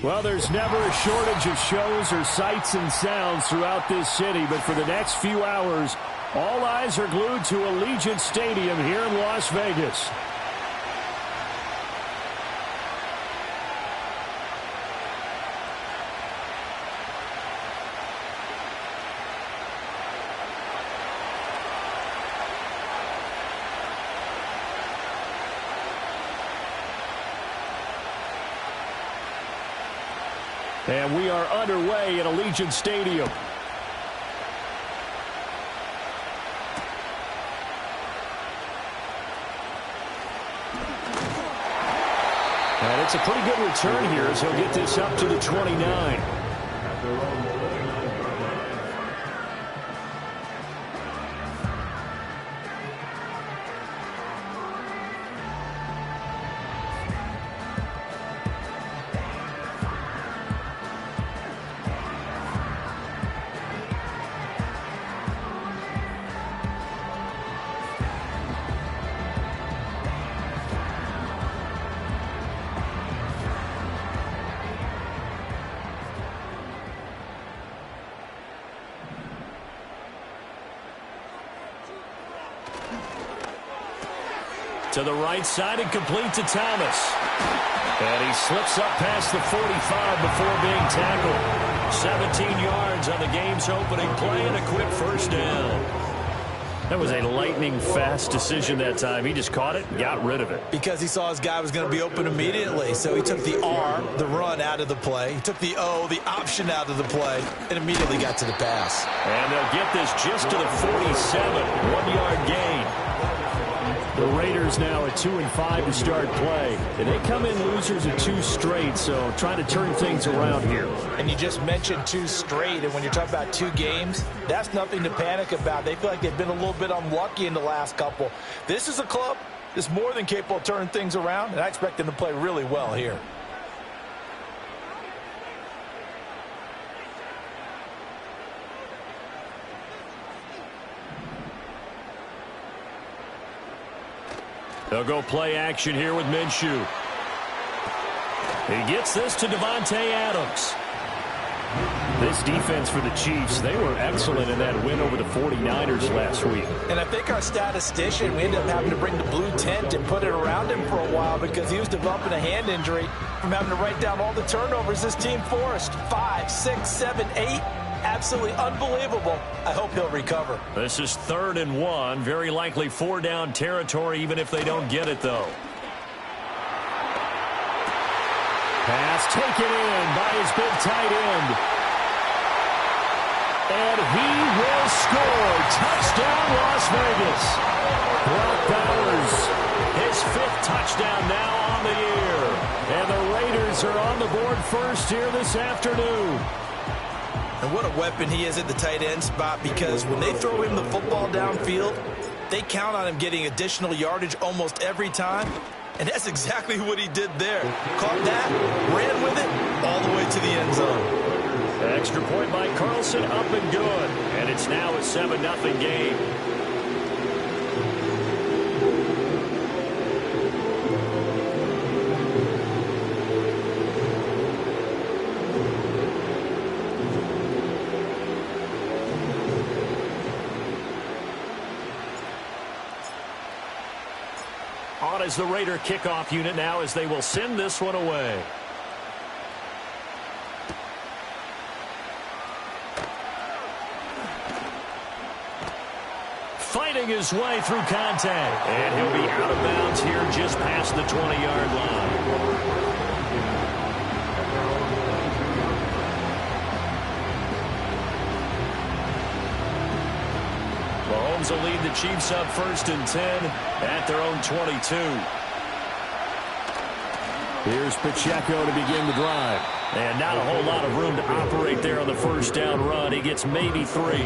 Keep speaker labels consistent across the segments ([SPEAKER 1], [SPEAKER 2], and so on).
[SPEAKER 1] Well, there's never a shortage of shows or sights and sounds throughout this city, but for the next few hours, all eyes are glued to Allegiant Stadium here in Las Vegas. And we are underway at Allegiant Stadium. And it's a pretty good return here as he'll get this up to the 29. To the right side and complete to Thomas. And he slips up past the 45 before being tackled. 17 yards on the game's opening play and a quick first down. That was a lightning-fast decision that time. He just caught it and got rid of it.
[SPEAKER 2] Because he saw his guy was going to be open immediately. So he took the R, the run, out of the play. He took the O, the option, out of the play, and immediately got to the pass.
[SPEAKER 1] And they'll get this just to the 47. 1-yard gain. The Raiders now at 2-5 to start play. And they come in losers of 2 straight, so trying to turn things around here.
[SPEAKER 2] And you just mentioned 2 straight, and when you're talking about 2 games, that's nothing to panic about. They feel like they've been a little bit unlucky in the last couple. This is a club that's more than capable of turning things around, and I expect them to play really well here.
[SPEAKER 1] They'll go play action here with Minshew. He gets this to Davante Adams. This defense for the Chiefs, they were excellent in that win over the 49ers last week.
[SPEAKER 2] And I think our statistician, we ended up having to bring the blue tent and put it around him for a while because he was developing a hand injury from having to write down all the turnovers this team forced. 5, 6, 7, 8. Absolutely unbelievable. I hope he'll recover.
[SPEAKER 1] This is 3rd and 1. Very likely 4-down territory, even if they don't get it, though. Pass taken in by his big tight end. And he will score. Touchdown, Las Vegas. Brock Bowers, his 5th touchdown now on the year. And the Raiders are on the board first here this afternoon.
[SPEAKER 2] And what a weapon he is at the tight end spot, because when they throw him the football downfield, they count on him getting additional yardage almost every time. And that's exactly what he did there. Caught that, ran with it, all the way to the end zone.
[SPEAKER 1] Extra point by Carlson, up and good. And it's now a 7-0 game. On as the Raider kickoff unit now as they will send this one away. Fighting his way through contact. And he'll be out of bounds here just past the 20-yard line. Mahomes will lead the Chiefs up 1st and 10 at their own 22. Here's Pacheco to begin the drive. And not a whole lot of room to operate there on the first down run. He gets maybe 3.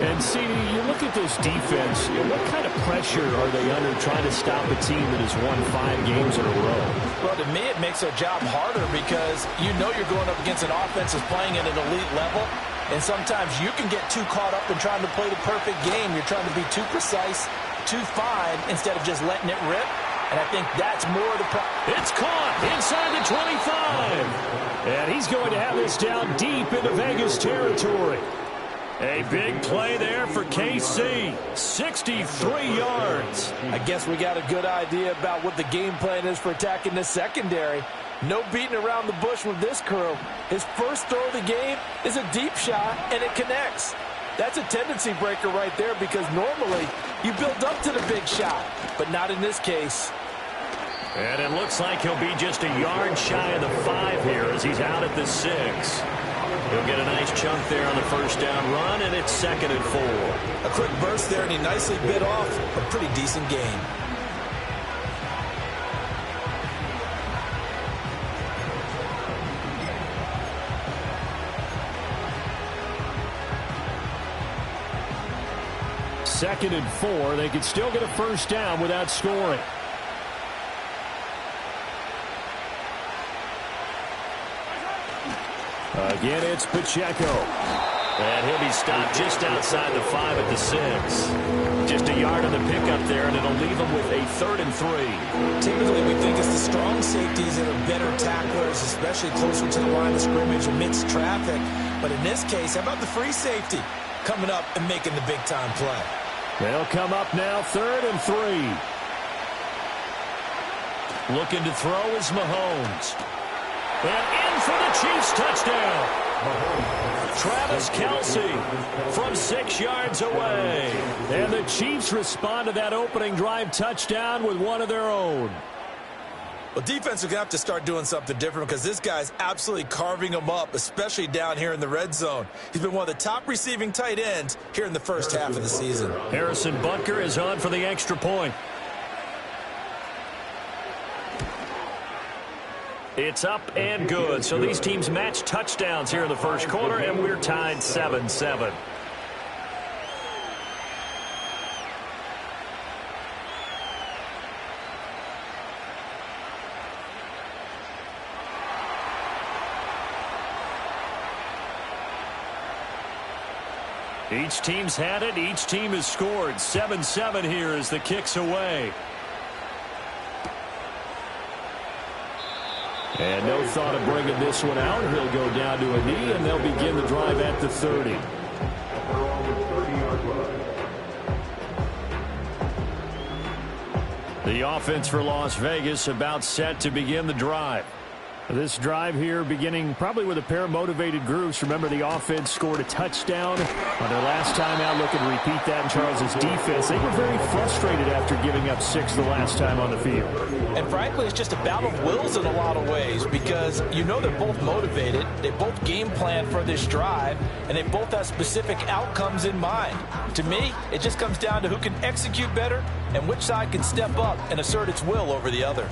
[SPEAKER 1] And, see, you look at this defense, what kind of pressure are they under trying to stop a team that has won 5 games in a row?
[SPEAKER 2] Well, to me, it makes their job harder because you know you're going up against an offense that's playing at an elite level. And sometimes you can get too caught up in trying to play the perfect game. You're trying to be too precise, too fine, instead of just letting it rip. And I think that's more of the problem.
[SPEAKER 1] It's caught inside the 25. And He's going to have this down deep into Vegas territory. A big play there for KC. 63 yards.
[SPEAKER 3] I guess we got a good idea about what the game plan is for attacking this secondary. No beating around the bush with this crew. His first throw of the game is a deep shot, and it connects. That's a tendency breaker right there because normally you build up to the big shot, but not in this case.
[SPEAKER 1] And it looks like he'll be just a yard shy of the 5 here as he's out at the 6. He'll get a nice chunk there on the first down run, and it's 2nd and 4.
[SPEAKER 2] A quick burst there, and he nicely bit off a pretty decent gain.
[SPEAKER 1] Second and 4. They could still get a first down without scoring. Again, it's Pacheco. And he'll be stopped just outside the 5 at the 6. Just a yard on the pickup there, and it'll leave him with a 3rd and 3.
[SPEAKER 2] Typically, we think it's the strong safeties that are better tacklers, especially closer to the line of scrimmage amidst traffic. But in this case, how about the free safety coming up and making the big-time play?
[SPEAKER 1] They'll come up now, 3rd and 3. Looking to throw is Mahomes. And in for the Chiefs touchdown. Travis Kelce from 6 yards away. And the Chiefs respond to that opening drive touchdown with one of their own.
[SPEAKER 2] Well, defense are going to have to start doing something different because this guy's absolutely carving them up, especially down here in the red zone. He's been one of the top receiving tight ends here in the first half of the season.
[SPEAKER 1] Harrison Butker is on for the extra point. It's up and good. So these teams match touchdowns here in the first quarter, and we're tied 7-7. Each team's had it. Each team has scored. 7-7 here as the kick's away. And no thought of bringing this one out. He'll go down to a knee, and they'll begin the drive at the 30. The offense for Las Vegas about set to begin the drive. This drive here beginning probably with a pair of motivated groups. Remember, the offense scored a touchdown on their last time out. Looking to repeat that in Charles' defense. They were very frustrated after giving up 6 the last time on the field.
[SPEAKER 3] And frankly, it's just a battle of wills in a lot of ways because you know they're both motivated. They both game plan for this drive, and they both have specific outcomes in mind. To me, it just comes down to who can execute better and which side can step up and assert its will over the other.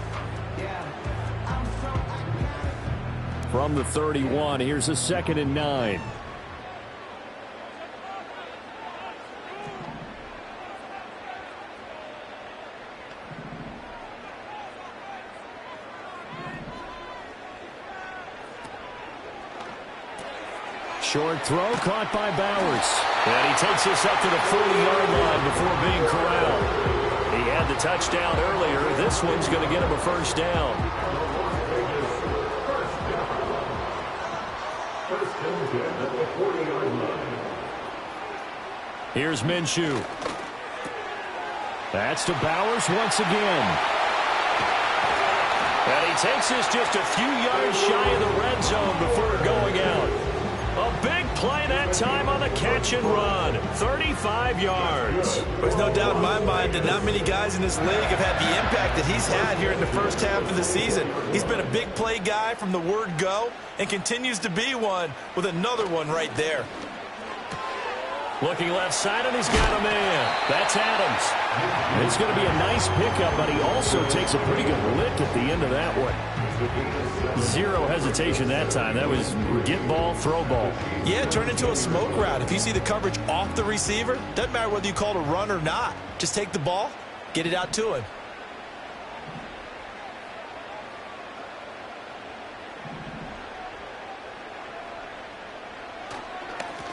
[SPEAKER 1] From the 31, here's a 2nd and 9. Short throw caught by Bowers. And he takes us up to the 40-yard line before being corralled. He had the touchdown earlier. This one's going to get him a first down. Here's Minshew. That's to Bowers once again. And he takes us just a few yards shy of the red zone before going out. A big play that time on the catch and run. 35 yards.
[SPEAKER 2] There's no doubt in my mind that not many guys in this league have had the impact that he's had here in the first half of the season. He's been a big play guy from the word go and continues to be one with another one right there.
[SPEAKER 1] Looking left side, and he's got a man. That's Adams. It's going to be a nice pickup, but he also takes a pretty good lick at the end of that one. Zero hesitation that time. That was get ball, throw ball.
[SPEAKER 2] Yeah, turn into a smoke route. If you see the coverage off the receiver, doesn't matter whether you call it a run or not. Just take the ball, get it out to him.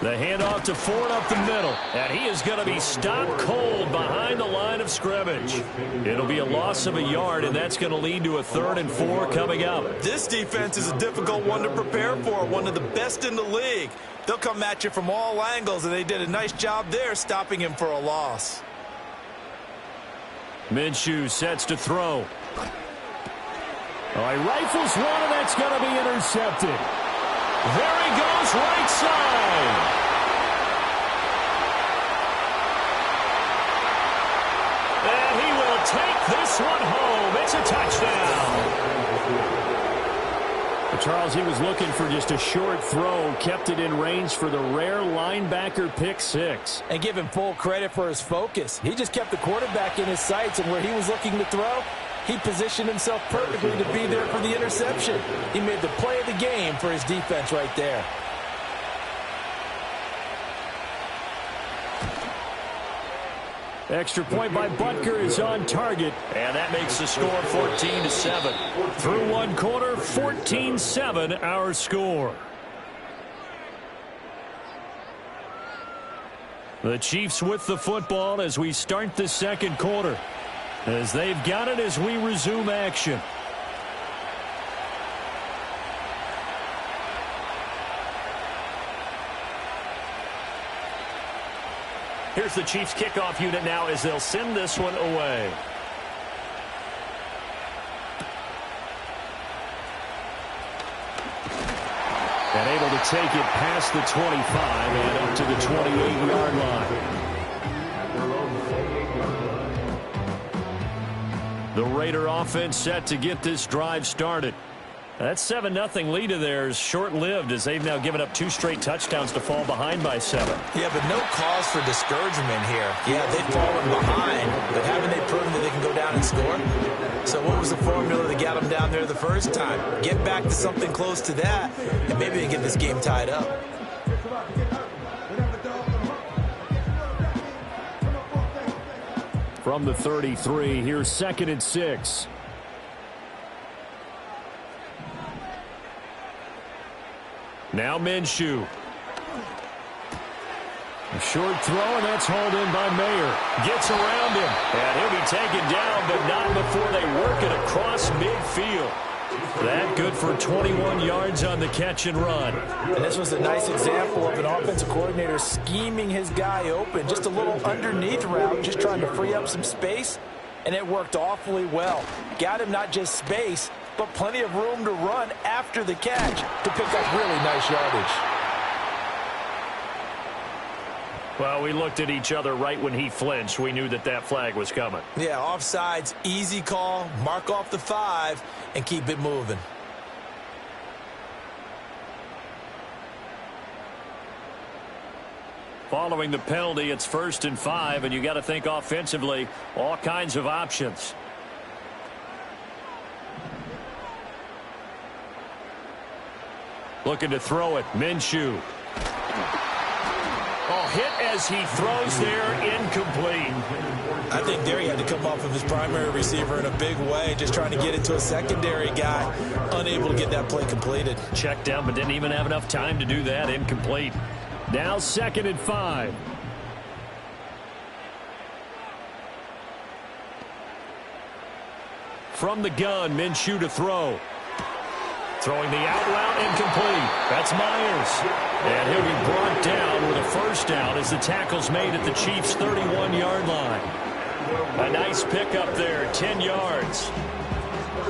[SPEAKER 1] The handoff to Ford up the middle. And he is going to be stopped cold behind the line of scrimmage. It'll be a loss of a yard, and that's going to lead to a 3rd and 4 coming up.
[SPEAKER 2] This defense is a difficult one to prepare for, one of the best in the league. They'll come at you from all angles, and they did a nice job there stopping him for a loss.
[SPEAKER 1] Minshew sets to throw. He rifles one, and that's going to be intercepted. There he goes, right side. And he will take this one home. It's a touchdown. Charles, he was looking for just a short throw, kept it in range for the rare linebacker pick 6.
[SPEAKER 3] And give him full credit for his focus. He just kept the quarterback in his sights, and where he was looking to throw, he positioned himself perfectly to be there for the interception. He made the play of the game for his defense right there.
[SPEAKER 1] Extra point by Butker is on target, and that makes the score 14-7. Through one quarter, 14-7 our score. The Chiefs with the football as we start the second quarter, as they've got it as we resume action. Here's the Chiefs kickoff unit now as they'll send this one away. And able to take it past the 25 and up to the 28-yard line. The Raider offense set to get this drive started. That 7-0 lead of theirs short-lived as they've now given up 2 straight touchdowns to fall behind by 7.
[SPEAKER 2] Yeah, but no cause for discouragement here. Yeah, they've fallen behind, but haven't they proven that they can go down and score? So what was the formula that got them down there the first time? Get back to something close to that, and maybe they get this game tied up.
[SPEAKER 1] From the 33, here's 2nd and 6. Now Minshew. A short throw, and that's hauled in by Mayer. Gets around him, and he'll be taken down, but not before they work it across midfield. That good for 21 yards on the catch and run.
[SPEAKER 3] And this was a nice example of an offensive coordinator scheming his guy open. Just a little underneath route, just trying to free up some space, and it worked awfully well. Got him not just space, but plenty of room to run after the catch to pick up really nice yardage.
[SPEAKER 1] Well, we looked at each other right when he flinched. We knew that that flag was coming.
[SPEAKER 2] Yeah, offsides, easy call, mark off the 5, and keep it moving.
[SPEAKER 1] Following the penalty, it's 1st and 5, and you got to think offensively, all kinds of options. Looking to throw it, Minshew. Oh, hit as he throws there, incomplete.
[SPEAKER 2] I think there he had to come off of his primary receiver in a big way, just trying to get it to a secondary guy, unable to get that play completed.
[SPEAKER 1] Checked down, but didn't even have enough time to do that, incomplete. Now 2nd and 5. From the gun, Minshew to throw. Throwing the out route, incomplete. That's Myers. And he'll be brought down with a 1st down as the tackle's made at the Chiefs' 31-yard line. A nice pickup there, 10 yards.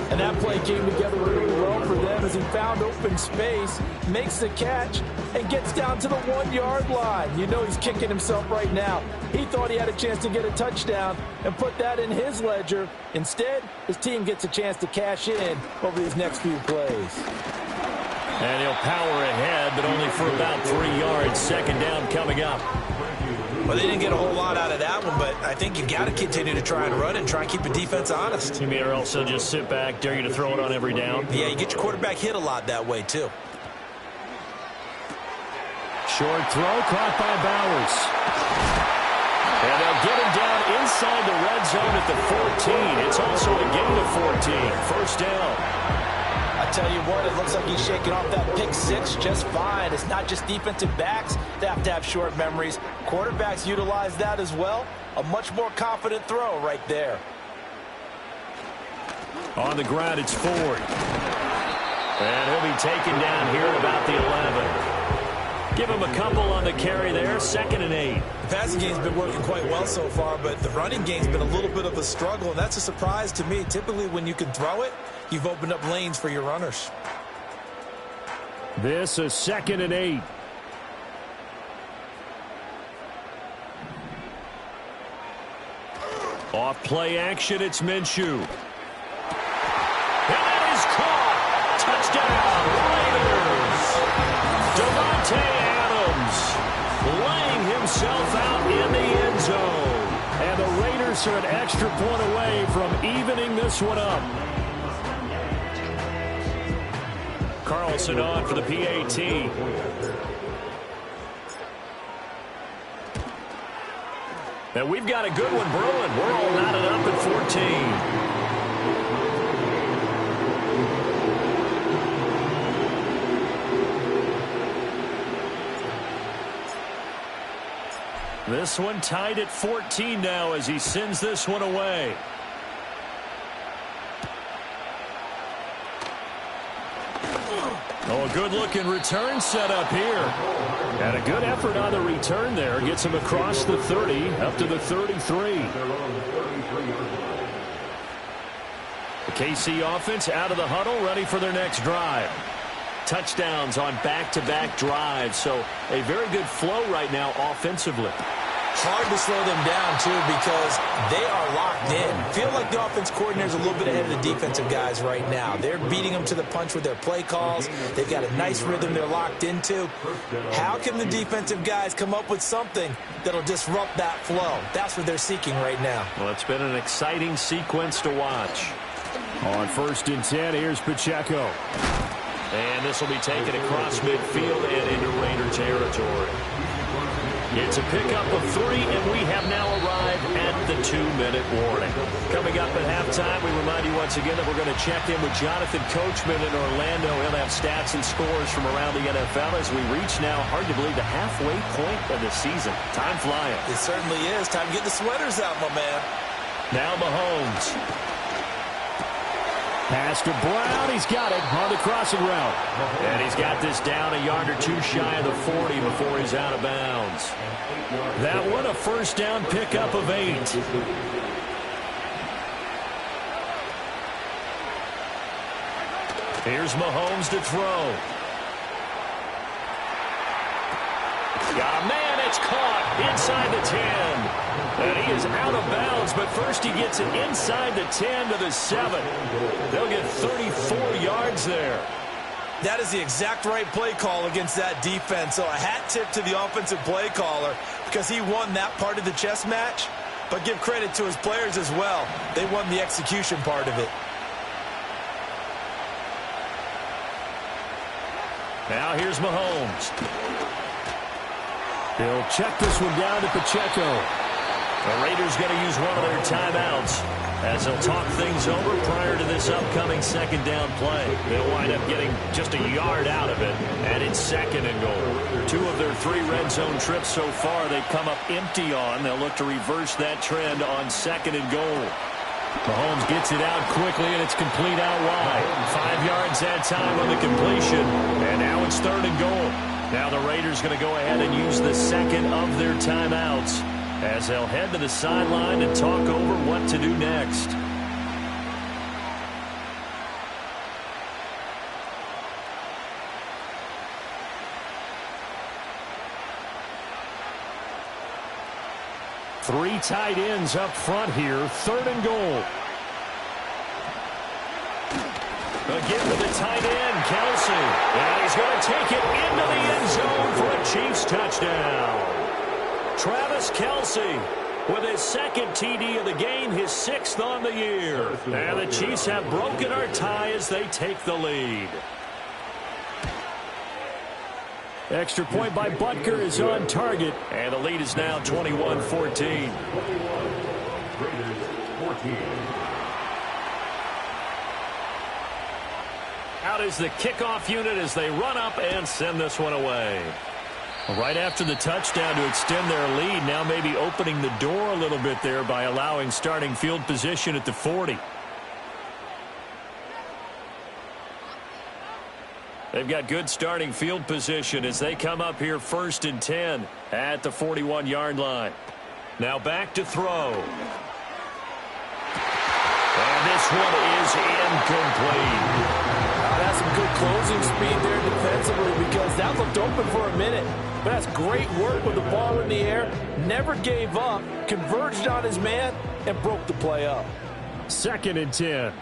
[SPEAKER 3] And that play came together really well for them as he found open space, makes the catch, and gets down to the 1-yard line. You know he's kicking himself right now. He thought he had a chance to get a touchdown and put that in his ledger. Instead, his team gets a chance to cash in over these next few plays.
[SPEAKER 1] And he'll power ahead, but only for about 3 yards. 2nd down coming up.
[SPEAKER 2] Well, they didn't get a whole lot out of that one, but I think you got to continue to try and run and try and keep the defense honest.
[SPEAKER 1] You mean or else they'll just sit back, dare you to throw it on every down?
[SPEAKER 2] Yeah, you get your quarterback hit a lot that way, too.
[SPEAKER 1] Short throw caught by Bowers. And they'll get him down inside the red zone at the 14. It's also a gain of 14. 1st down.
[SPEAKER 2] I
[SPEAKER 3] tell you what, it looks like he's shaking off that pick six just fine. It's not just defensive backs that have to have short memories. Quarterbacks utilize that as well. A much more confident throw right there.
[SPEAKER 1] On the ground, it's Ford. And he'll be taken down here at about the 11. Give him a couple on the carry there, 2nd and 8.
[SPEAKER 2] The passing game's been working quite well so far, but the running game's been a little bit of a struggle, and that's a surprise to me. Typically, when you can throw it, you've opened up lanes for your runners.
[SPEAKER 1] This is 2nd and 8. Off play action, it's Minshew. And that is caught. Touchdown, Raiders. Davante Adams laying himself out in the end zone. And the Raiders are an extra point away from evening this one up. Carlson on for the PAT. And we've got a good one brewing. We're all knotted up at 14. This one tied at 14 now as he sends this one away. Oh, a good-looking return set up here. And a good effort on the return there. Gets him across the 30, up to the 33. The KC offense out of the huddle, ready for their next drive. Touchdowns on back-to-back drives, so a very good flow right now offensively.
[SPEAKER 2] Hard to slow them down, too, because they are locked in. Feel like the offense coordinator is a little bit ahead of the defensive guys right now. They're beating them to the punch with their play calls. They've got a nice rhythm they're locked into. How can the defensive guys come up with something that'll disrupt that flow? That's what they're seeking right now.
[SPEAKER 1] Well, it's been an exciting sequence to watch. On 1st and 10, here's Pacheco. And this will be taken across midfield and into Raider territory. It's a pickup of 3, and we have now arrived at the 2-minute warning. Coming up at halftime, we remind you once again that we're going to check in with Jonathan Coachman in Orlando. He'll have stats and scores from around the NFL as we reach now, hard to believe, the halfway point of the season. Time flying.
[SPEAKER 2] It certainly is. Time to get the sweaters out, my man.
[SPEAKER 1] Now Mahomes. Pass to Brown. He's got it on the crossing route. And he's got this down a yard or two shy of the 40 before he's out of bounds. That one a first down pickup of 8. Here's Mahomes to throw. Got a man. It's caught inside the 10. And he is out of bounds, but first he gets it inside the 10 to the 7. They'll get 34 yards there.
[SPEAKER 2] That is the exact right play call against that defense. So a hat tip to the offensive play caller because he won that part of the chess match. But give credit to his players as well. They won the execution part of it.
[SPEAKER 1] Now here's Mahomes. He'll check this one down to Pacheco. The Raiders going to use one of their timeouts as they'll talk things over prior to this upcoming second down play. They'll wind up getting just a yard out of it, and it's 2nd and goal. 2 of their 3 red zone trips so far they've come up empty on. They'll look to reverse that trend on 2nd and goal. Mahomes gets it out quickly, and it's complete out wide. 5 yards that time on the completion, and now it's 3rd and goal. Now the Raiders going to go ahead and use the second of their timeouts as they'll head to the sideline and talk over what to do next. Three tight ends up front here, 3rd and goal. Again with the tight end, Kelsey. And he's going to take it into the end zone for a Chiefs touchdown. Travis Kelsey with his 2nd TD of the game, his 6th on the year. And the Chiefs have broken our tie as they take the lead. Extra point by Butker is on target. And the lead is now 21-14. Out is the kickoff unit as they run up and send this one away. Right after the touchdown to extend their lead, now maybe opening the door a little bit there by allowing starting field position at the 40. They've got good starting field position as they come up here 1st and 10 at the 41-yard line. Now back to throw. And this one is incomplete.
[SPEAKER 3] That's some good closing speed there defensively because that looked open for a minute. But that's great work with the ball in the air. Never gave up, converged on his man, and broke the play up.
[SPEAKER 1] 2nd and 10.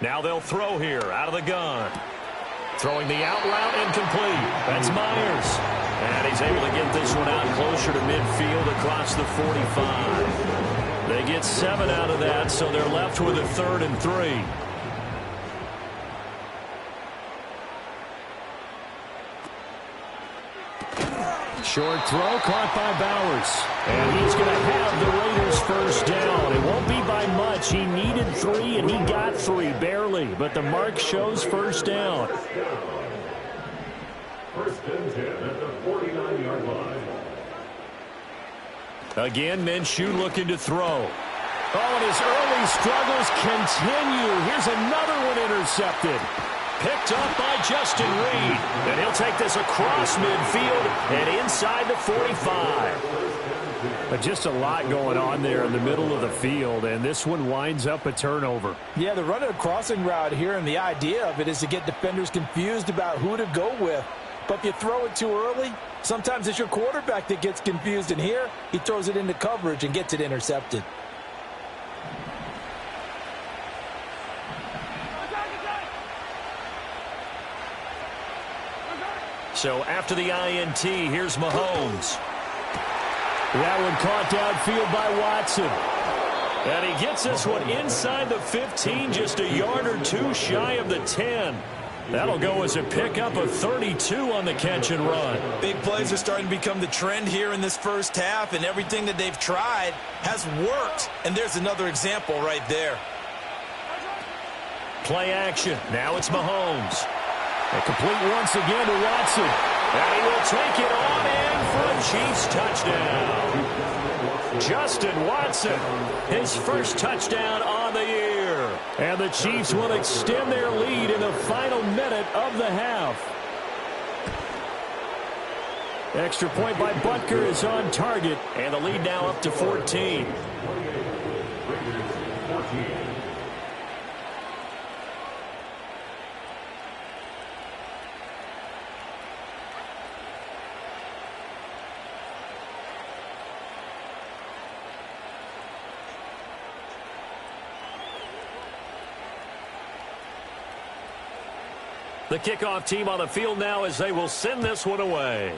[SPEAKER 1] Now they'll throw here out of the gun. Throwing the out route incomplete. That's Myers. And he's able to get this one out closer to midfield across the 45. They get 7 out of that, so they're left with a 3rd and 3. Short throw caught by Bowers. And he's going to have the Raiders first down. It won't be by much. He needed 3, and he got 3, barely. But the mark shows first down.
[SPEAKER 4] 1st and 10 at the 49-yard line.
[SPEAKER 1] Again, Minshew looking to throw. Oh, and his early struggles continue. Here's another one intercepted. Picked up by Justin Reed. And he'll take this across midfield and inside the 45. Just a lot going on there in the middle of the field, and this one winds up a turnover.
[SPEAKER 3] Yeah, they're running a crossing route here, and the idea of it is to get defenders confused about who to go with. But if you throw it too early, sometimes it's your quarterback that gets confused, and here he throws it into coverage and gets it intercepted.
[SPEAKER 1] So after the INT, here's Mahomes. That one caught downfield by Watson. And he gets this one inside the 15, just a yard or 2 shy of the 10. That'll go as a pickup of 32 on the catch and run.
[SPEAKER 2] Big plays are starting to become the trend here in this first half, and everything that they've tried has worked. And there's another example right there.
[SPEAKER 1] Play action. Now it's Mahomes. A complete once again to Watson. And he will take it on in for a Chiefs touchdown. Justin Watson, his first touchdown on the year. And the Chiefs will extend their lead in the final minute of the half. Extra point by Butker is on target, and the lead now up to 14. The kickoff team on the field now as they will send this one away.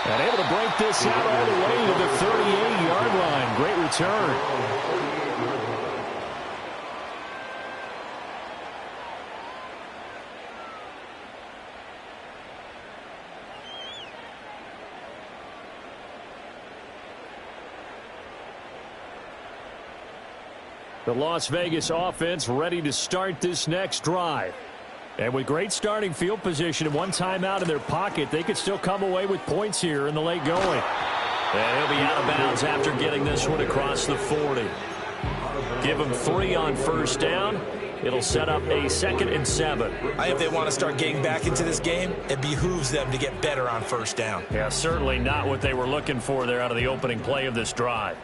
[SPEAKER 1] And able to break this out all the way to the 38-yard line. Great return. The Las Vegas offense ready to start this next drive. And with great starting field position and one timeout in their pocket, they could still come away with points here in the late going. And he'll be out of bounds after getting this one across the 40. Give them 3 on first down. It'll set up a 2nd and 7.
[SPEAKER 2] I think if they want to start getting back into this game, it behooves them to get better on first down.
[SPEAKER 1] Yeah, certainly not what they were looking for there out of the opening play of this drive.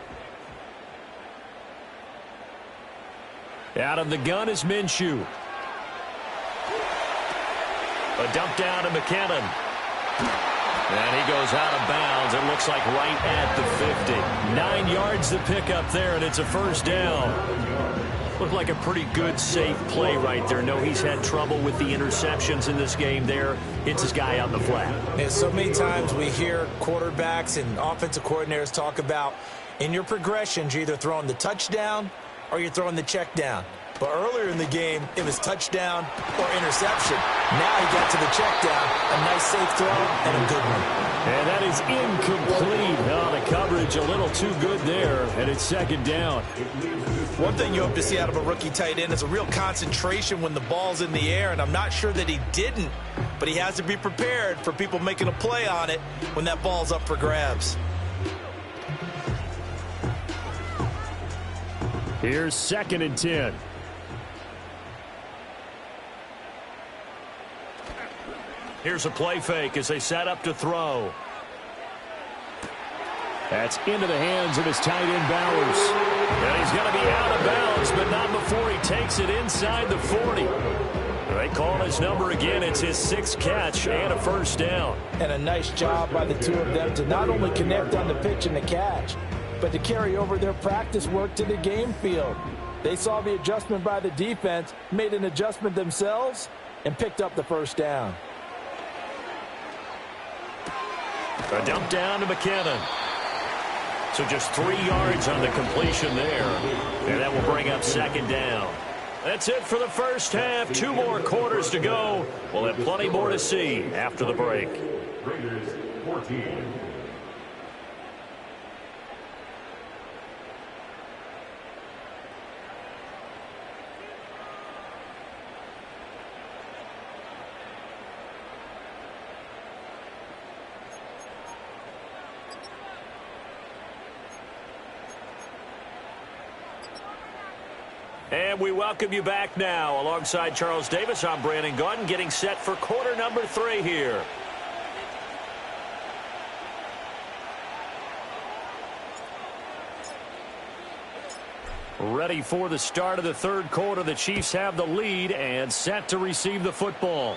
[SPEAKER 1] Out of the gun is Minshew. A dump down to McKinnon. And he goes out of bounds. It looks like right at the 50. 9 yards to pick up there, and it's a first down. Looked like a pretty good, safe play right there. No, he's had trouble with the interceptions in this game there. Hits his guy out in the flat.
[SPEAKER 2] And so many times we hear quarterbacks and offensive coordinators talk about in your progressions, you're either throwing the touchdown or you're throwing the check down. But earlier in the game, it was touchdown or interception. Now he got to the check down, a nice safe throw, and a good one.
[SPEAKER 1] And that is incomplete. Oh, the coverage a little too good there, and it's second down.
[SPEAKER 2] One thing you hope to see out of a rookie tight end is a real concentration when the ball's in the air, and I'm not sure that he didn't, but he has to be prepared for people making a play on it when that ball's up for grabs.
[SPEAKER 1] Here's 2nd and 10. Here's a play fake as they set up to throw. That's into the hands of his tight end, Bowers. And he's going to be out of bounds, but not before he takes it inside the 40. They call his number again. It's his 6th catch and a first down.
[SPEAKER 3] And a nice job by the two of them to not only connect on the pitch and the catch, but to carry over their practice work to the game field. They saw the adjustment by the defense, made an adjustment themselves, and picked up the first down.
[SPEAKER 1] A dump down to McKinnon. So just 3 yards on the completion there. And that will bring up second down. That's it for the first half. 2 more quarters to go. We'll have plenty more to see after the break.
[SPEAKER 4] Raiders 14.
[SPEAKER 1] And we welcome you back now. Alongside Charles Davis, I'm Brandon Gaudin, getting set for quarter number 3 here. Ready for the start of the 3rd quarter. The Chiefs have the lead and set to receive the football.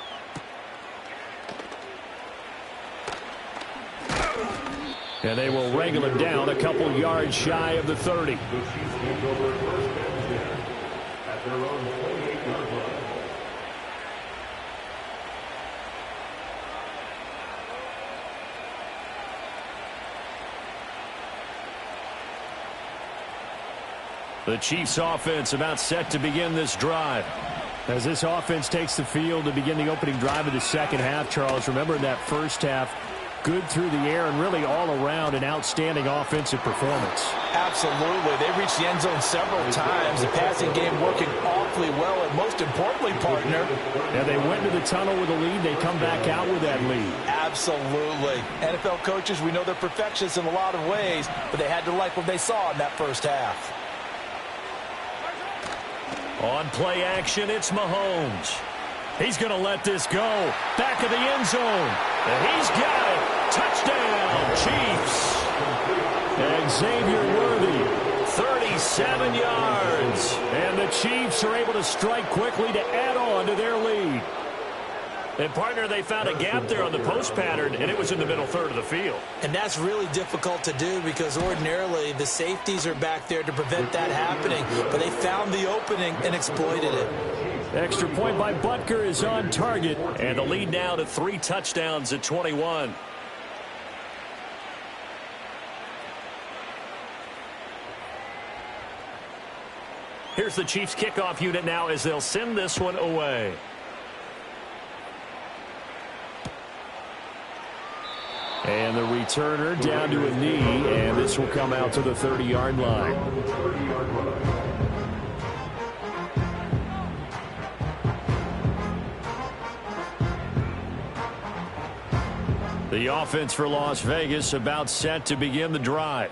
[SPEAKER 1] And they will wrangle him down a couple yards shy of the 30.
[SPEAKER 4] Their own 28-yard line.
[SPEAKER 1] The Chiefs offense about set to begin this drive. As this offense takes the field to begin the opening drive of the second half, Charles, remember in that first half, good through the air and really all around an outstanding offensive performance.
[SPEAKER 3] Absolutely. They reached the end zone several times. The passing game working awfully well, and most importantly, partner.
[SPEAKER 1] Yeah, they went to the tunnel with a lead. They come back out with that lead.
[SPEAKER 3] Absolutely. NFL coaches, we know they're perfectionists in a lot of ways, but they had to like what they saw in that first half.
[SPEAKER 1] On play action, it's Mahomes. He's going to let this go. Back of the end zone. And he's got it. Touchdown, Chiefs. And Xavier Worthy, 37 yards. And the Chiefs are able to strike quickly to add on to their lead. And, partner, they found a gap there on the post pattern, and it was in the middle third of the field.
[SPEAKER 2] And that's really difficult to do because ordinarily the safeties are back there to prevent that happening. But they found the opening and exploited it.
[SPEAKER 1] Extra point by Butker is on target. And the lead now to 3 touchdowns at 21. Here's the Chiefs kickoff unit now as they'll send this one away. And the returner down to a knee, and this will come out to the 30-yard line. The offense for Las Vegas about set to begin the drive.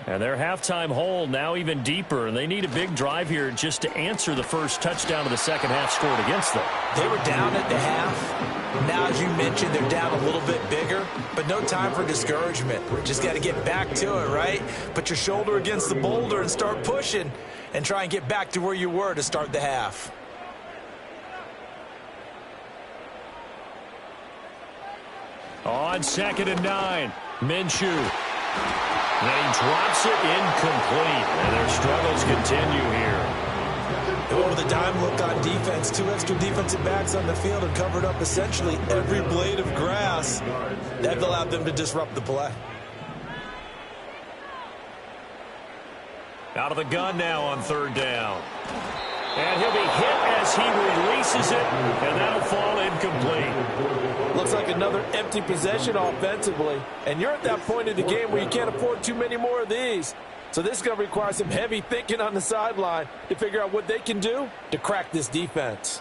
[SPEAKER 1] And their halftime hole now even deeper, and they need a big drive here just to answer the first touchdown of the second half scored against them.
[SPEAKER 2] They were down at the half. Now, as you mentioned, they're down a little bit bigger, but no time for discouragement. Just got to get back to it, right? Put your shoulder against the boulder and start pushing and try and get back to where you were to start the half.
[SPEAKER 1] On 2nd and 9, Minshew. Then he drops it incomplete, and their struggles continue here.
[SPEAKER 2] They went with a dime look on defense. 2 extra defensive backs on the field and covered up essentially every blade of grass. That allowed them to disrupt the play.
[SPEAKER 1] Out of the gun now on 3rd down. And he'll be hit as he releases it, and that'll fall incomplete.
[SPEAKER 3] Looks like another empty possession offensively. And you're at that point in the game where you can't afford too many more of these. So this is going to require some heavy thinking on the sideline to figure out what they can do to crack this defense.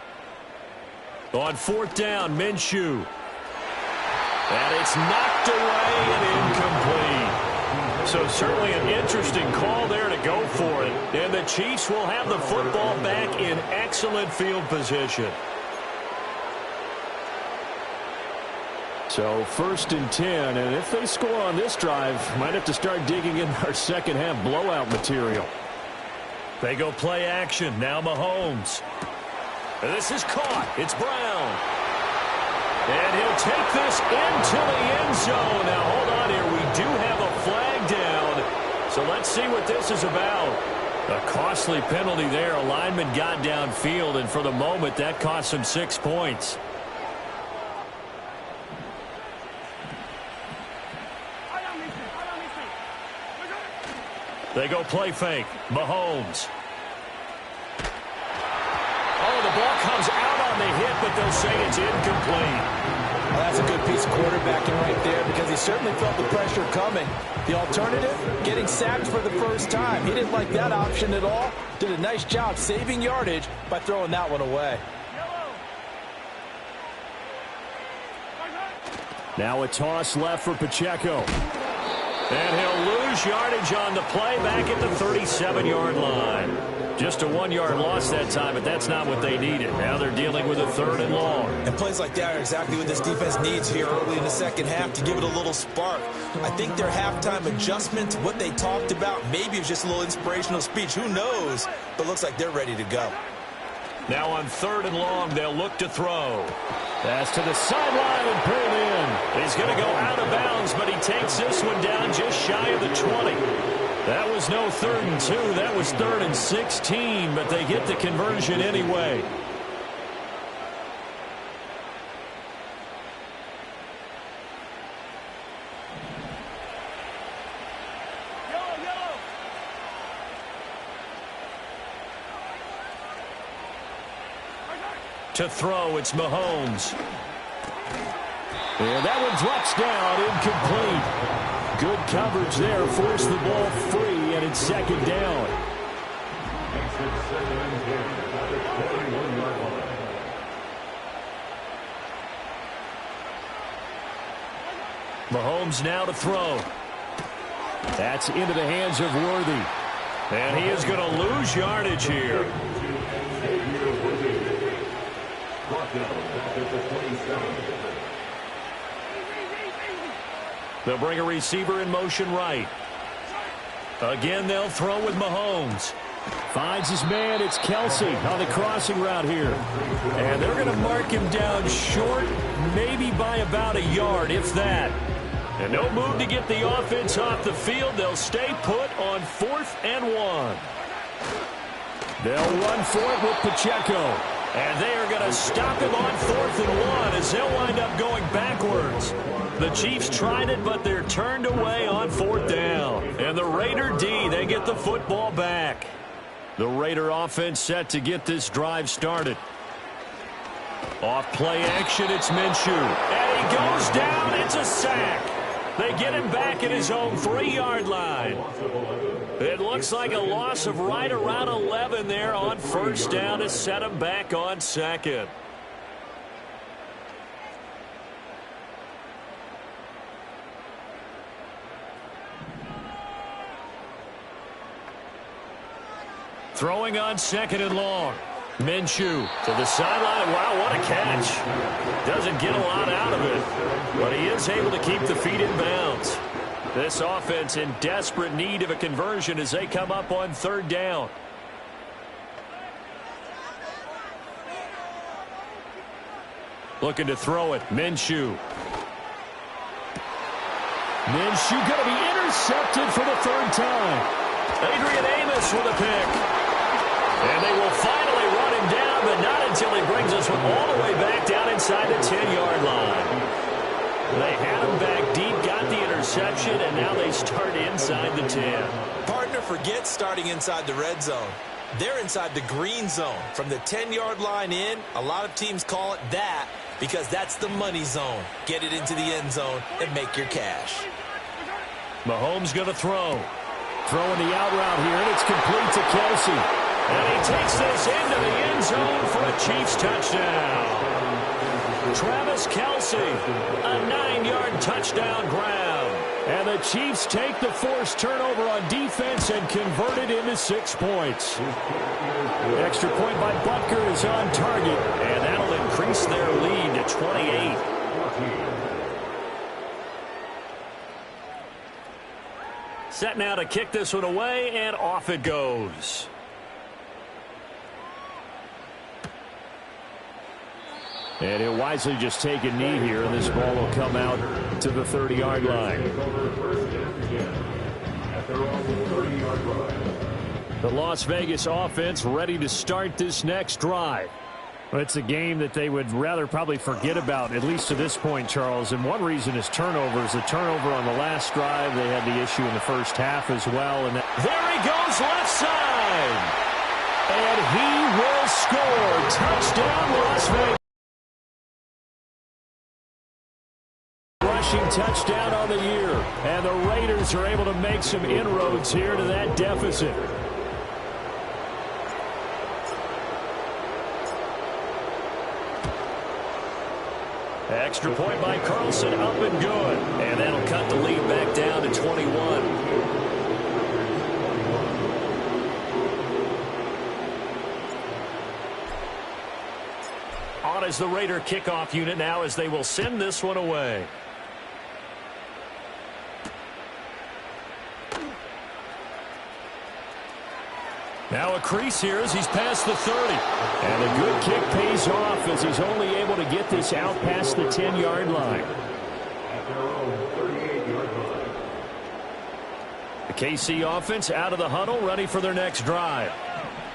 [SPEAKER 1] On fourth down, Minshew. And it's knocked away and incomplete. So certainly an interesting call there to go for it. And the Chiefs will have the football back in excellent field position. So 1st and 10, and if they score on this drive, might have to start digging in our second half blowout material. They go play action. Now Mahomes. And this is caught. It's Brown. And he'll take this into the end zone. Now hold on here. We do have a flag down. So let's see what this is about. A costly penalty there. A lineman got downfield, and for the moment, that cost him 6 points. They go play fake. Mahomes. Oh, the ball comes out on the hit, but they'll say it's incomplete.
[SPEAKER 3] Well, that's a good piece of quarterbacking right there because he certainly felt the pressure coming. The alternative, getting sacked for the first time. He didn't like that option at all. Did a nice job saving yardage by throwing that one away.
[SPEAKER 1] Now a toss left for Pacheco. And he'll lose yardage on the play back at the 37-yard line. Just a 1-yard loss that time, but that's not what they needed. Now they're dealing with a 3rd and long.
[SPEAKER 2] And plays like that are exactly what this defense needs here early in the second half to give it a little spark. I think their halftime adjustment, what they talked about, maybe it was just a little inspirational speech. Who knows? But looks like they're ready to go.
[SPEAKER 1] Now on 3rd and long, they'll look to throw. Pass to the sideline and pulled in. He's going to go out of bounds, but he takes this one down just shy of the 20. That was no 3rd and 2. That was 3rd and 16, but they get the conversion anyway. To throw, it's Mahomes. And that one drops down, incomplete. Good coverage there, forced the ball free, and it's 2nd down. Mahomes now to throw. That's into the hands of Worthy. And he is going to lose yardage here. They'll bring a receiver in motion right. Again, they'll throw with Mahomes. Finds his man. It's Kelsey on the crossing route here. And they're going to mark him down short, maybe by about a yard, if that. And no move to get the offense off the field. They'll stay put on 4th and 1. They'll run for it with Pacheco. And they are going to stop him on 4th and 1 as they'll wind up going backwards. The Chiefs tried it, but they're turned away on 4th down. And the Raider D, they get the football back. The Raider offense set to get this drive started. Off play action, it's Minshew. And he goes down. It's a sack. They get him back at his own 3-yard line. It looks like a loss of right around 11 there on 1st down to set him back on 2nd. Throwing on 2nd and long. Minshew to the sideline. Wow, what a catch. Doesn't get a lot out of it, but he is able to keep the feet in bounds. This offense in desperate need of a conversion as they come up on 3rd down. Looking to throw it. Minshew. Minshew going to be intercepted for the 3rd time. Adrian Amos with a pick. And they will finally run him down, but not until he brings us all the way back down inside the 10-yard line. They had him back deep, got the interception, and now they start inside the 10.
[SPEAKER 2] Partner forgets starting inside the red zone. They're inside the green zone. From the 10-yard line in, a lot of teams call it that because that's the money zone. Get it into the end zone and make your cash.
[SPEAKER 1] Mahomes going to throw. Throwing the out route here, and it's complete to Kelce. And he takes this into the end zone for a Chiefs touchdown. Travis Kelce, a 9-yard touchdown grab. And the Chiefs take the forced turnover on defense and convert it into 6 points. Extra point by Butker is on target, and that'll increase their lead to 28. Set now to kick this one away, and off it goes. And he'll wisely just take a knee here, and this ball will come out to the 30-yard line. The Las Vegas offense ready to start this next drive. Well, it's a game that they would rather probably forget about, at least to this point, Charles. And one reason is turnovers. The turnover on the last drive, they had the issue in the first half as well. And there he goes left side. And he will score. Touchdown, Las Vegas. Rushing touchdown on the year. And the Raiders are able to make some inroads here to that deficit. Extra point by Carlson, up and good. And that'll cut the lead back down to 21. On is the Raider kickoff unit now as they will send this one away. Now a crease here as he's past the 30. And a good kick pays off as he's only able to get this out past the 10-yard line. The KC offense out of the huddle, ready for their next drive.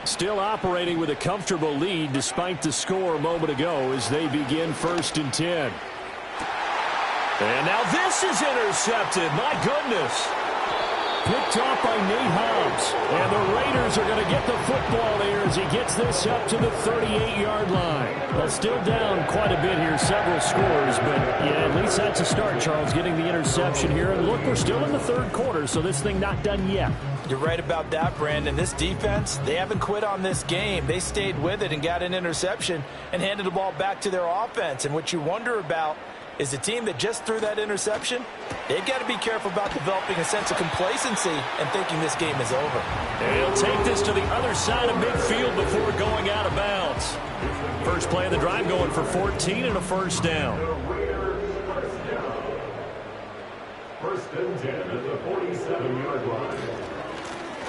[SPEAKER 1] Still operating with a comfortable lead despite the score a moment ago as they begin 1st and 10. And now this is intercepted. My goodness. Picked off by Nate Hobbs. And the Raiders are going to get the football here as he gets this up to the 38-yard line. Well, still down quite a bit here, several scores. But, yeah, at least that's a start, Charles, getting the interception here. And look, we're still in the 3rd quarter, so this thing not done yet.
[SPEAKER 2] You're right about that, Brandon. This defense, they haven't quit on this game. They stayed with it and got an interception and handed the ball back to their offense. And what you wonder about is the team that just threw that interception, they've got to be careful about developing a sense of complacency and thinking this game is over.
[SPEAKER 1] He'll take this to the other side of midfield before going out of bounds. First play of the drive going for 14 and a first down.
[SPEAKER 4] First and 10 at the 47-yard line.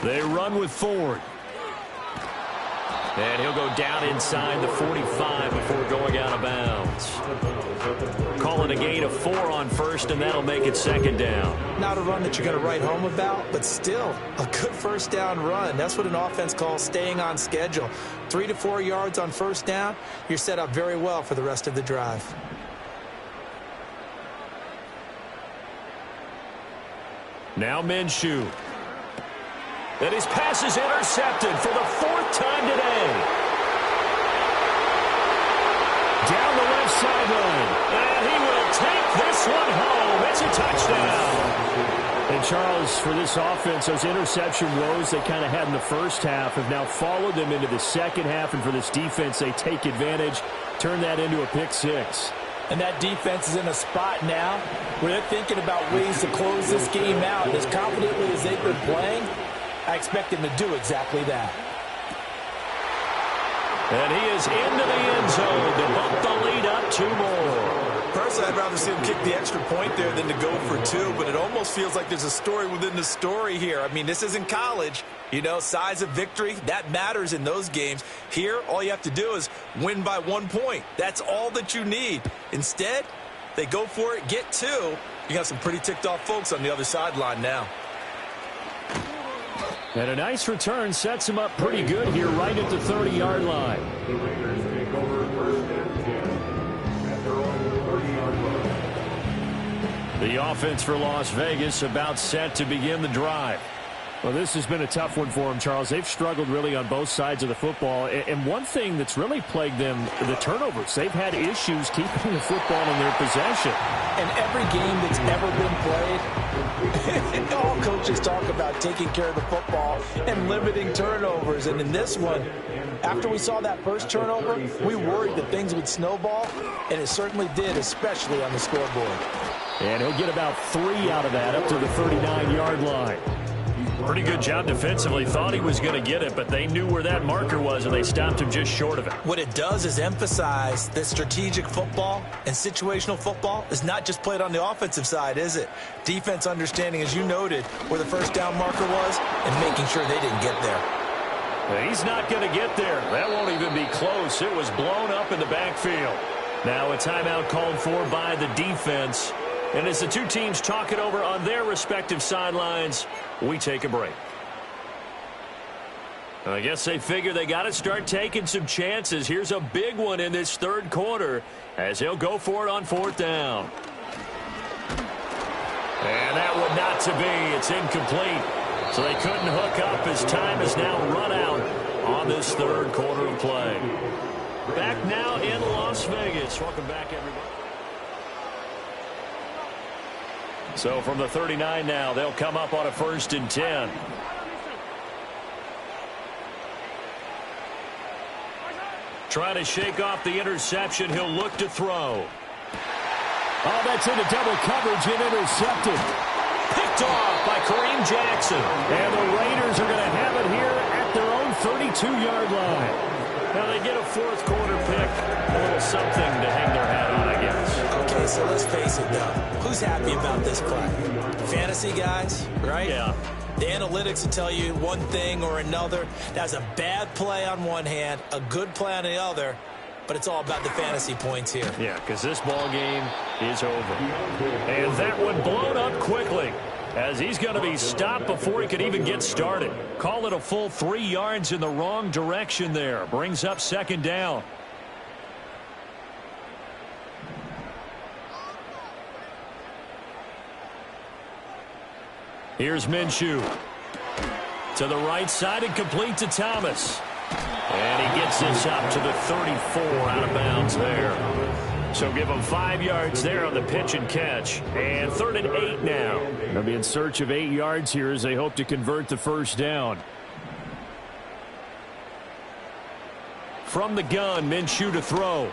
[SPEAKER 1] They run with Ford. And he'll go down inside the 45 before going out of bounds. Call it a gain of 4 on first, and that'll make it 2nd down.
[SPEAKER 2] Not a run that you're going to write home about, but still a good first down run. That's what an offense calls staying on schedule. 3 to 4 yards on first down, you're set up very well for the rest of the drive.
[SPEAKER 1] Now Minshew. And his pass is intercepted for the 4th time today. Down the left sideline. And he will take this one home. It's a touchdown. And Charles, for this offense, those interception woes they kind of had in the first half have now followed them into the second half. And for this defense, they take advantage, turn that into a pick 6.
[SPEAKER 3] And that defense is in a spot now where they're thinking about ways to close this game out. As confidently as they've been playing, I expect him to do exactly that.
[SPEAKER 1] And he is into the end zone to bump the lead up 2 more.
[SPEAKER 2] Personally, I'd rather see him kick the extra point there than to go for 2, but it almost feels like there's a story within the story here. I mean, this isn't college. You know, size of victory, that matters in those games. Here, all you have to do is win by 1 point. That's all that you need. Instead, they go for it, get 2. You got some pretty ticked off folks on the other sideline now.
[SPEAKER 1] And a nice return sets him up pretty good here right at the 30-yard line.
[SPEAKER 4] The Raiders take over 1st and 10 at their own 30-yard line.
[SPEAKER 1] The offense for Las Vegas about set to begin the drive. Well, this has been a tough one for them, Charles. They've struggled really on both sides of the football. And one thing that's really plagued them, the turnovers. They've had issues keeping the football in their possession.
[SPEAKER 3] And every game that's ever been played, all coaches talk about taking care of the football and limiting turnovers. And in this one, after we saw that first turnover, we worried that things would snowball, and it certainly did, especially on the scoreboard.
[SPEAKER 1] And he'll get about 3 out of that up to the 39-yard line. Pretty good job defensively. Thought he was going to get it, but they knew where that marker was, and they stopped him just short of it.
[SPEAKER 2] What it does is emphasize that strategic football and situational football is not just played on the offensive side, is it? Defense understanding, as you noted, where the first down marker was and making sure they didn't get there.
[SPEAKER 1] He's not going to get there. That won't even be close. It was blown up in the backfield. Now a timeout called for by the defense. And as the two teams talk it over on their respective sidelines, we take a break. I guess they figure they got to start taking some chances. Here's a big one in this third quarter as he'll go for it on 4th down. And that one not to be. It's incomplete. So they couldn't hook up as time has now run out on this third quarter of play. Back now in Las Vegas. Welcome back, everybody. So from the 39 now, they'll come up on a 1st and 10. Trying to shake off the interception. He'll look to throw. Oh, that's into double coverage and intercepted. Picked off by Kareem Jackson. And the Raiders are going to have it here at their own 32-yard line. Now they get a 4th quarter pick. A little something to hang their hat on, I guess.
[SPEAKER 2] Okay, so let's face it, though. Who's happy about this play? Fantasy guys, right?
[SPEAKER 1] Yeah.
[SPEAKER 2] The analytics will tell you one thing or another. That's a bad play on one hand, a good play on the other, but it's all about the fantasy points here.
[SPEAKER 1] Yeah, because this ball game is over. And that one blown up quickly as he's going to be stopped before he could even get started. Call it a full 3 yards in the wrong direction there. Brings up 2nd down. Here's Minshew. To the right side and complete to Thomas. And he gets this up to the 34 out of bounds there. So give him 5 yards there on the pitch and catch. And 3rd and 8 now. They'll be in search of 8 yards here as they hope to convert the 1st down. From the gun, Minshew to throw.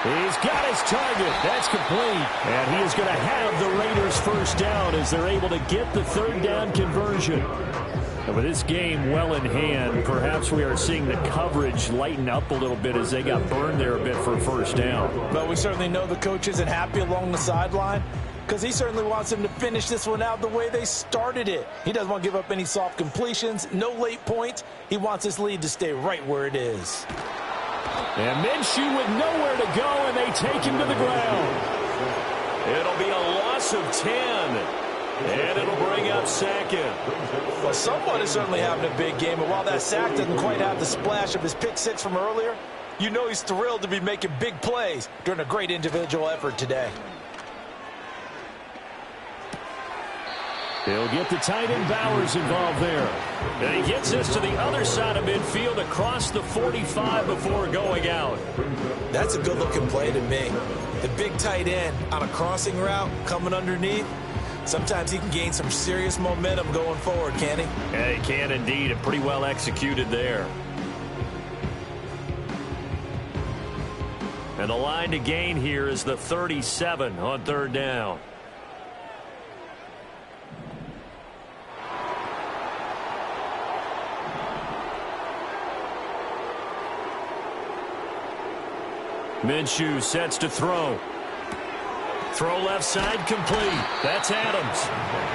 [SPEAKER 1] He's got his target. That's complete. And he is going to have the Raiders 1st down as they're able to get the 3rd down conversion. And with this game well in hand, perhaps we are seeing the coverage lighten up a little bit as they got burned there a bit for a 1st down.
[SPEAKER 3] But we certainly know the coach isn't happy along the sideline because he certainly wants them to finish this one out the way they started it. He doesn't want to give up any soft completions, no late points. He wants this lead to stay right where it is.
[SPEAKER 1] And Minshew with nowhere to go, and they take him to the ground. It'll be a loss of 10, and it'll bring up 2nd.
[SPEAKER 3] Well, someone is certainly having a big game, and while that sack doesn't quite have the splash of his pick 6 from earlier, you know he's thrilled to be making big plays during a great individual effort today.
[SPEAKER 1] They'll get the tight end Bowers involved there. And he gets this to the other side of midfield across the 45 before going out.
[SPEAKER 2] That's a good-looking play to me. The big tight end on a crossing route coming underneath. Sometimes he can gain some serious momentum going forward, can't he?
[SPEAKER 1] Yeah, he can indeed, and pretty well executed there. And the line to gain here is the 37 on 3rd down. Minshew sets to throw. Throw left side complete. That's Adams.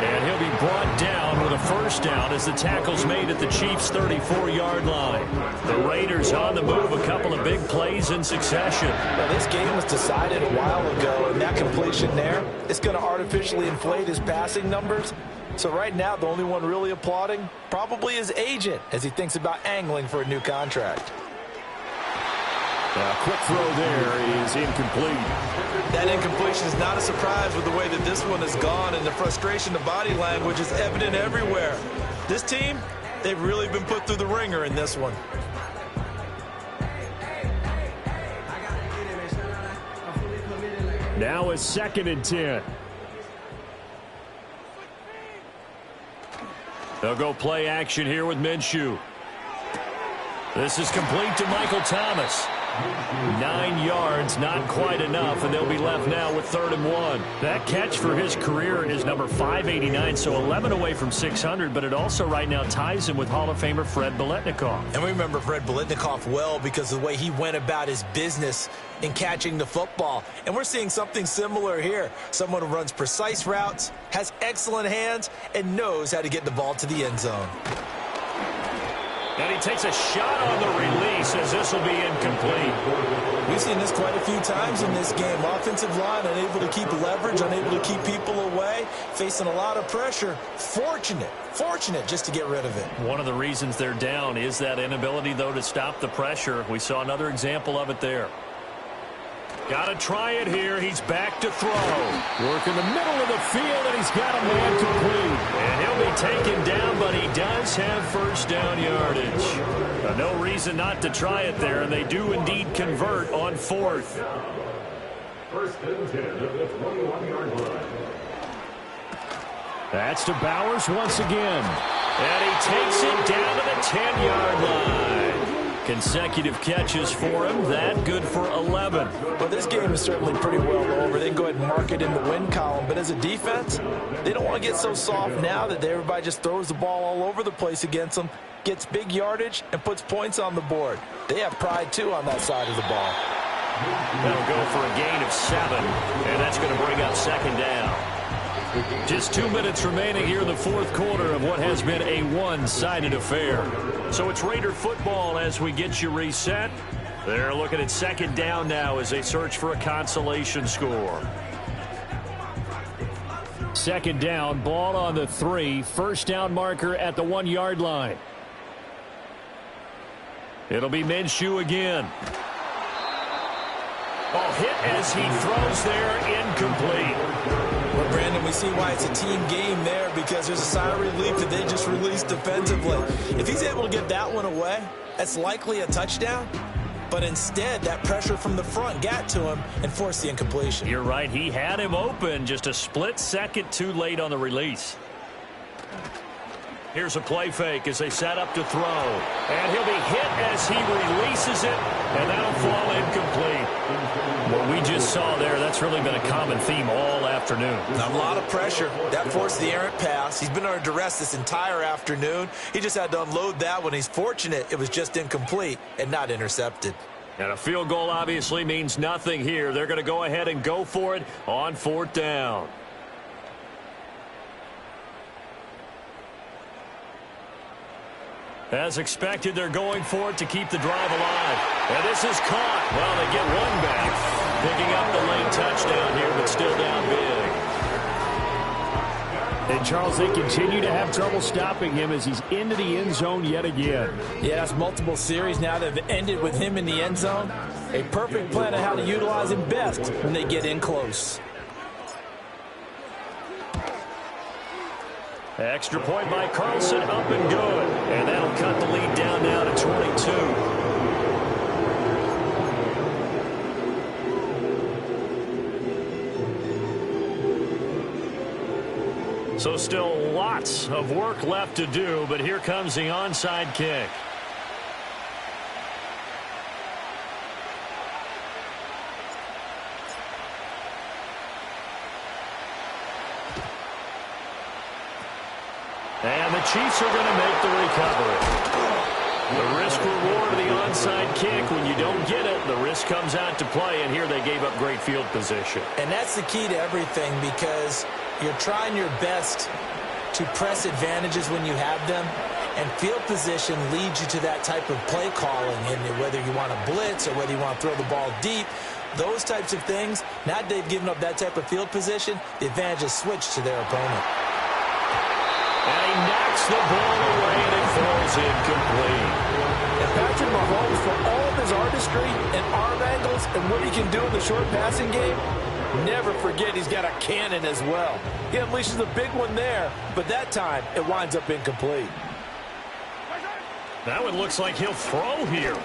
[SPEAKER 1] And he'll be brought down with a 1st down as the tackle's made at the Chiefs' 34-yard line. The Raiders on the move, a couple of big plays in succession.
[SPEAKER 3] Well, this game was decided a while ago, and that completion there, it's going to artificially inflate his passing numbers. So right now, the only one really applauding probably his agent as he thinks about angling for a new contract.
[SPEAKER 1] A quick throw there is incomplete.
[SPEAKER 2] That incompletion is not a surprise with the way that this one has gone, and the frustration, the body language is evident everywhere. This team, they've really been put through the ringer in this one.
[SPEAKER 1] Now a 2nd and 10. They'll go play action here with Minshew. This is complete to Michael Thomas. 9 yards, not quite enough, and they'll be left now with 3rd and 1. That catch for his career is number 589, so 11 away from 600, but it also right now ties him with Hall of Famer Fred Biletnikoff.
[SPEAKER 2] And we remember Fred Biletnikoff well because of the way he went about his business in catching the football. And we're seeing something similar here. Someone who runs precise routes, has excellent hands, and knows how to get the ball to the end zone.
[SPEAKER 1] And he takes a shot on the release as this will be incomplete.
[SPEAKER 2] We've seen this quite a few times in this game. Offensive line unable to keep leverage, unable to keep people away, facing a lot of pressure. Fortunate just to get rid of it.
[SPEAKER 1] One of the reasons they're down is that inability, though, to stop the pressure. We saw another example of it there. Got to try it here. He's back to throw. Work in the middle of the field, and he's got a man complete. And he'll be taken down, but he does have first down yardage. No reason not to try it there, and they do indeed convert on 4th.
[SPEAKER 4] 1st and 10 at the 21-yard line.
[SPEAKER 1] That's to Bowers once again. And he takes it down to the 10-yard line. Consecutive catches for him. That good for 11.
[SPEAKER 3] Well, this game is certainly pretty well over. They can go ahead and mark it in the win column. But as a defense, they don't want to get so soft now that everybody just throws the ball all over the place against them, gets big yardage, and puts points on the board. They have pride, too, on that side of the ball.
[SPEAKER 1] That'll go for a gain of 7. And that's going to bring up 2nd down. Just 2 minutes remaining here in the 4th quarter of what has been a one-sided affair. So it's Raider football as we get you reset. They're looking at 2nd down now as they search for a consolation score. 2nd down, ball on the 3. First down marker at the 1-yard line. It'll be Minshew again. Ball hit as he throws there, incomplete.
[SPEAKER 2] Well, Brandon, we see why it's a team game there because there's a sigh of relief that they just released defensively. If he's able to get that one away, that's likely a touchdown. But instead, that pressure from the front got to him and forced the incompletion.
[SPEAKER 1] You're right. He had him open, just a split second too late on the release. Here's a play fake as they set up to throw. And he'll be hit as he releases it, and that'll fall incomplete. What we just saw there, that's really been a common theme all afternoon.
[SPEAKER 2] A lot of pressure. That forced the errant pass. He's been under duress this entire afternoon. He just had to unload that one. He's fortunate it was just incomplete and not intercepted.
[SPEAKER 1] And a field goal obviously means nothing here. They're going to go ahead and go for it on 4th down. As expected, they're going for it to keep the drive alive. And this is caught. Well, they get one back. Picking up the late touchdown here, but still down big. And, Charles, they continue to have trouble stopping him as he's into the end zone yet again.
[SPEAKER 3] Yeah, that's multiple series now that have ended with him in the end zone. A perfect plan on how to utilize him best when they get in close.
[SPEAKER 1] Extra point by Carlson, up and good. And that'll cut the lead down now to 22. So still lots of work left to do, but here comes the onside kick. And the Chiefs are going to make the recovery. The risk-reward of the onside kick, when you don't get it, the risk comes out to play, and here they gave up great field position.
[SPEAKER 2] And that's the key to everything because you're trying your best to press advantages when you have them, and field position leads you to that type of play calling, and whether you want to blitz or whether you want to throw the ball deep, those types of things, now that they've given up that type of field position, the advantage is switched to their opponent.
[SPEAKER 1] And he knocks the ball away, and it falls is incomplete.
[SPEAKER 3] And Patrick Mahomes, for all of his artistry and arm angles and what he can do in the short passing game, never forget he's got a cannon as well. He unleashes a big one there, but that time it winds up incomplete.
[SPEAKER 1] Now it looks like he'll throw here.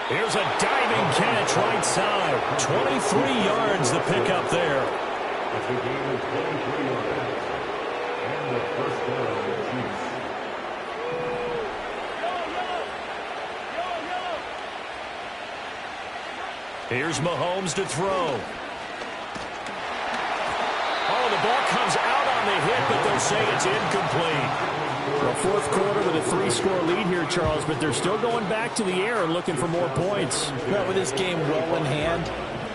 [SPEAKER 1] Here's a diving catch right side. 23 yards the pickup there.
[SPEAKER 4] It's a gain of 23 yards. And the first down, Chiefs.
[SPEAKER 1] Here's Mahomes to throw. Oh, the ball comes out on the hit, but they'll say it's incomplete.
[SPEAKER 5] Well, fourth quarter with a 3-score lead here, Charles, but they're still going back to the air and looking for more points.
[SPEAKER 3] Well, with this game well in hand,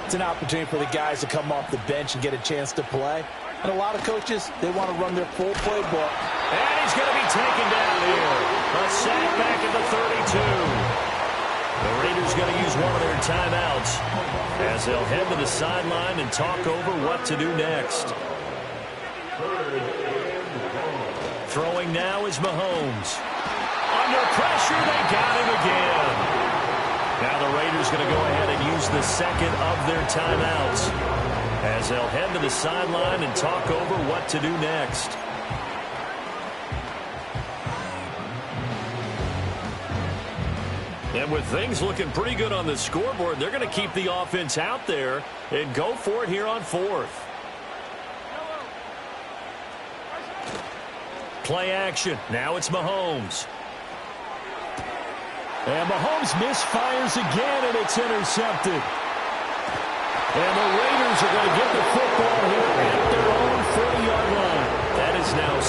[SPEAKER 3] it's an opportunity for the guys to come off the bench and get a chance to play. And a lot of coaches, they want to run their full playbook.
[SPEAKER 1] And he's going to be taken down here. A sack back at the 32. The Raiders going to use one of their timeouts as they'll head to the sideline and talk over what to do next. Throwing now is Mahomes. Under pressure, they got him again. Now the Raiders going to go ahead and use the second of their timeouts as they'll head to the sideline and talk over what to do next. And with things looking pretty good on the scoreboard, they're going to keep the offense out there and go for it here on fourth. Play action. Now it's Mahomes.
[SPEAKER 5] And Mahomes misfires again, and it's intercepted. And the Raiders are going to get the football here at their own 40-yard line.
[SPEAKER 1] That is now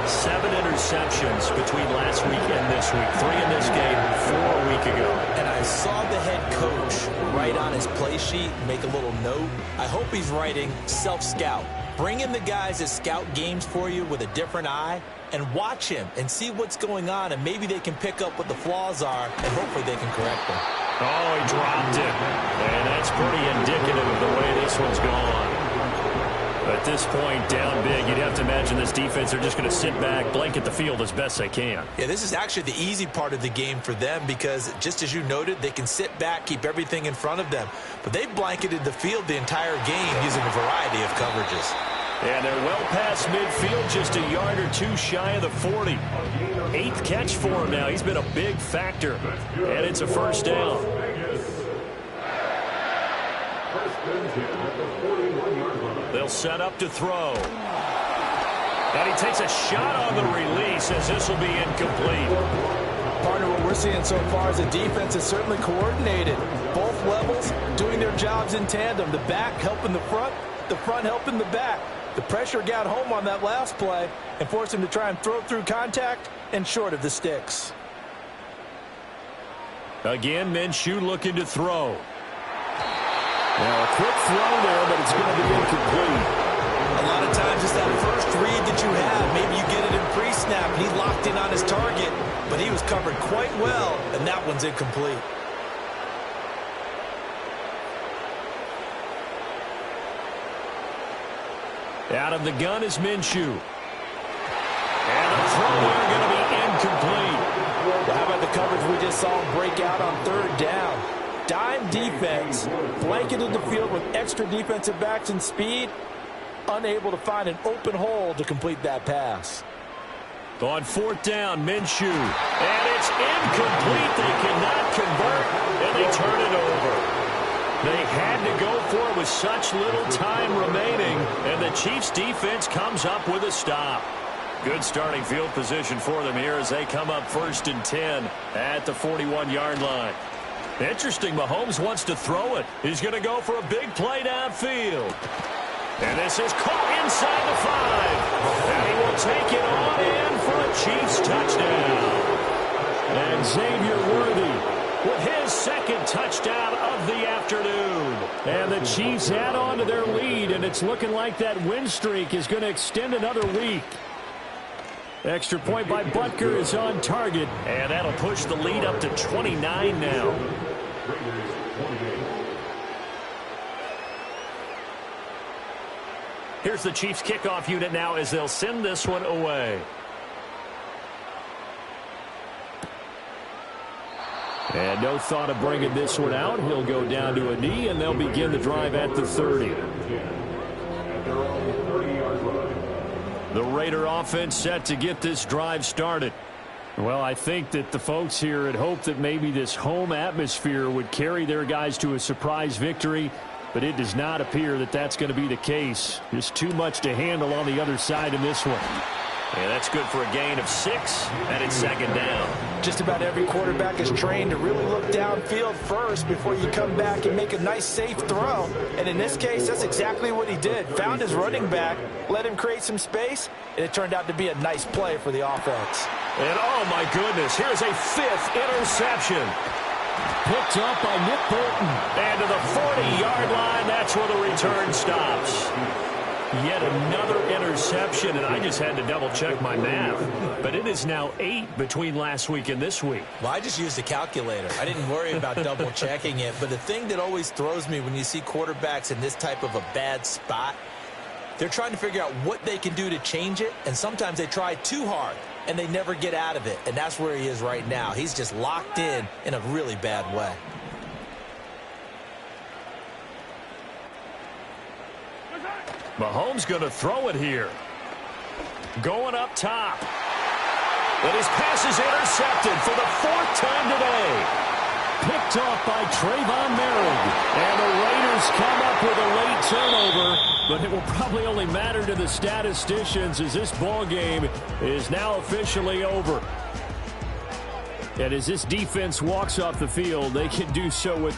[SPEAKER 1] seven interceptions between last week and this week. 3 in this game, 4 a week ago.
[SPEAKER 2] And I saw the head coach write on his play sheet, make a little note. I hope he's writing self-scout. Bring in the guys that scout games for you with a different eye and watch him and see what's going on, and maybe they can pick up what the flaws are, and hopefully they can correct them.
[SPEAKER 1] Oh, he dropped it. And that's pretty indicative of the way this one's gone. At this point, down big, you'd have to imagine this defense are just going to sit back, blanket the field as best they can.
[SPEAKER 2] Yeah, this is actually the easy part of the game for them because, just as you noted, they can sit back, keep everything in front of them. But they've blanketed the field the entire game using a variety of coverages.
[SPEAKER 1] And they're well past midfield, just a yard or two shy of the 40. 8th catch for him now. He's been a big factor. And it's a first down. They'll set up to throw. And he takes a shot on the release as this will be incomplete.
[SPEAKER 3] Partner, what we're seeing so far is the defense is certainly coordinated. Both levels doing their jobs in tandem. The back helping the front helping the back. The pressure got home on that last play and forced him to try and throw through contact and short of the sticks.
[SPEAKER 1] Again, Minshew looking to throw.
[SPEAKER 5] Now a quick throw there, but it's going to be incomplete.
[SPEAKER 2] A lot of times it's that first read that you have. Maybe you get it in pre-snap and he's locked in on his target, but he was covered quite well, and that one's incomplete.
[SPEAKER 1] Out of the gun is Minshew. And the throw there going to be incomplete.
[SPEAKER 3] Well, how about the coverage we just saw him break out on 3rd down? Dime defense, blanketed the field with extra defensive backs and speed, unable to find an open hole to complete that pass.
[SPEAKER 1] On 4th down, Minshew. And it's incomplete. They cannot convert, and they turn it over. They had to go for it with such little time remaining, and the Chiefs' defense comes up with a stop. Good starting field position for them here as they come up 1st and 10 at the 41-yard line. Interesting, Mahomes wants to throw it. He's going to go for a big play downfield. And this is caught inside the 5. And he will take it on in for a Chiefs touchdown.
[SPEAKER 5] And Xavier Worthy
[SPEAKER 1] with his 2nd touchdown of the afternoon.
[SPEAKER 5] And the Chiefs add on to their lead, and it's looking like that win streak is going to extend another week. Extra point by Butker is on target.
[SPEAKER 1] And that'll push the lead up to 29 now. Here's the Chiefs kickoff unit now as they'll send this one away.
[SPEAKER 5] And no thought of bringing this one out. He'll go down to a knee, and they'll begin the drive at the 30. The Raider offense set to get this drive started. Well, I think that the folks here had hoped that maybe this home atmosphere would carry their guys to a surprise victory, but it does not appear that that's going to be the case. Just too much to handle on the other side in this one.
[SPEAKER 1] Yeah, that's good for a gain of 6, and it's second down.
[SPEAKER 3] Just about every quarterback is trained to really look downfield first before you come back and make a nice, safe throw. And in this case, that's exactly what he did. Found his running back, let him create some space, and it turned out to be a nice play for the offense.
[SPEAKER 1] And, oh, my goodness, here's a 5th interception.
[SPEAKER 5] Picked up by Nick Bolton.
[SPEAKER 1] And to the 40-yard line, that's where the return stops. Yet another interception, and I just had to double-check my math. But it is now 8 between last week and this week.
[SPEAKER 2] Well, I just used a calculator. I didn't worry about double-checking it. But the thing that always throws me when you see quarterbacks in this type of a bad spot, they're trying to figure out what they can do to change it, and sometimes they try too hard, and they never get out of it. And that's where he is right now. He's just locked in a really bad way.
[SPEAKER 1] Mahomes going to throw it here. Going up top. But his pass is intercepted for the 4th time today.
[SPEAKER 5] Picked off by Trayvon Merrick. And the Raiders come up with a late turnover. But it will probably only matter to the statisticians as this ball game is now officially over. And as this defense walks off the field, they can do so with their